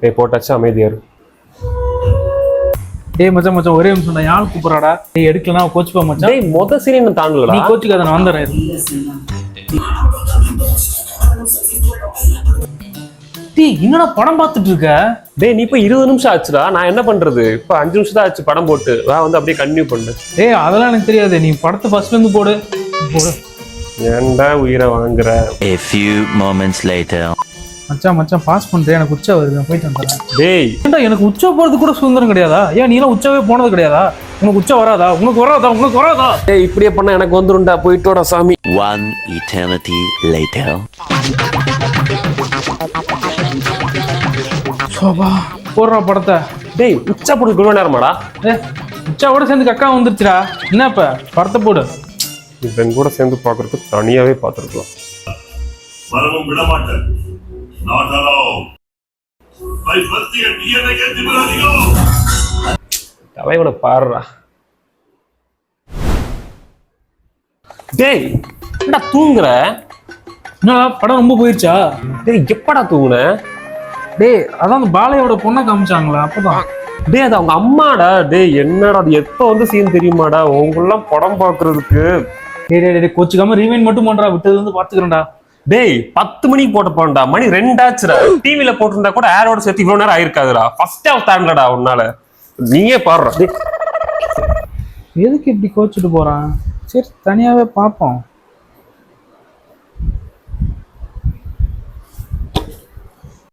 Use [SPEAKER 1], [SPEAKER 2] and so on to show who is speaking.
[SPEAKER 1] டேய் போட்டாச்சு, அமைதியா இரு.
[SPEAKER 2] டேய் மச்சான் மச்சான் ஒரே நிமிஷம் நான் யாழ் கூப்பிடுறாடா. டேய் எடுக்கலனா கோச்சுப்பா மச்சான்.
[SPEAKER 1] டேய் மொத சீன் நான் தாண்டலடா.
[SPEAKER 2] நீ கோச்சுக்காத, நான் வந்துறேன். டேய் என்னடா படம் பார்த்துட்டு இருக்க?
[SPEAKER 1] டேய் நீ இப்ப 20 நிமிஷம் ஆச்சுடா. நான் என்ன பண்றது? இப்ப 5 நிமிஷம் தான் ஆச்சு படம் போட்டு. வா வந்து அப்படியே கண்டினியூ பண்ணு.
[SPEAKER 2] டேய் அதெல்லாம் எனக்கு தெரியாது. நீ படத்தை ஃபர்ஸ்ட்ல இருந்து போடு.
[SPEAKER 1] ஏன்டா உயிரை வாங்குற?
[SPEAKER 3] A few moments later.
[SPEAKER 2] மச்சான் மச்சான் பாஸ் பண்றேன், எனக்கு உச்சா வருது, நான் போயிட்டு வந்துடுறேன்.
[SPEAKER 1] டேய்
[SPEAKER 2] ஏன்டா எனக்கு உச்சா போறது கூட சுதந்திரம் கிடையாதா? ஏன் நீ எல்லாம் உச்சாவே போனது கிடையாதா? உனக்கு உச்சா வராதா? உனக்கு வராதா?
[SPEAKER 1] டேய் இப்படியே பண்ணா எனக்கு வந்துரும்டா. போயிட்டோட சாமி.
[SPEAKER 3] One eternity later.
[SPEAKER 2] சோபா போடுறா படத்தை.
[SPEAKER 1] டேய் உச்சா போட்டு இவ்வளவு நேரமாடா?
[SPEAKER 2] உச்சாவோட சேர்ந்து கக்கா வந்துருச்சுடா. என்ன இப்ப படத்தை போடு.
[SPEAKER 1] இவன் கூட சேர்ந்து பாக்குறதுக்கு தனியாவே பாத்துருக்கலாம்.
[SPEAKER 4] வரவும் விட மாட்டேன். Not allowed. My first year DNA get the
[SPEAKER 1] தலையோட பாடுறா. டேய் என்னடா தூங்குற?
[SPEAKER 2] என்னடா படம் ரொம்ப போயிருச்சா?
[SPEAKER 1] டேய் எப்படா தூங்குன?
[SPEAKER 2] டேய் அதான் அந்த பாலையோட பொண்ணை காமிச்சாங்களா அப்பதான்.
[SPEAKER 1] டேய் அது அவங்க அம்மாடா. டேய் என்னடா அது எப்ப வந்து சீன் தெரியுமாடா? உங்களெல்லாம் படம் பாக்குறதுக்கு.
[SPEAKER 2] டேய் டேய் டேய் கோச்சுக்காம ரீவைண்ட் மட்டும் பண்றா. விட்டது வந்து பாத்துக்கிறேன்டா.
[SPEAKER 1] டேய் 10 மணிக்கு போட்ட போண்டா. மணி 2 ஆச்சுடா. டிவில போட்டிருந்தா கூட ஏரோட சேர்த்து இவ்வளவு நேரம் ஆயிருக்காதுடா. ஃபர்ஸ்ட் ஹாஃப் தாண்டலடா உன்னால. நீயே பாடுறா.
[SPEAKER 2] எதுக்கு இப்படி கோச்சுட்டு போறான்? சரி தனியாவே பாப்போம்.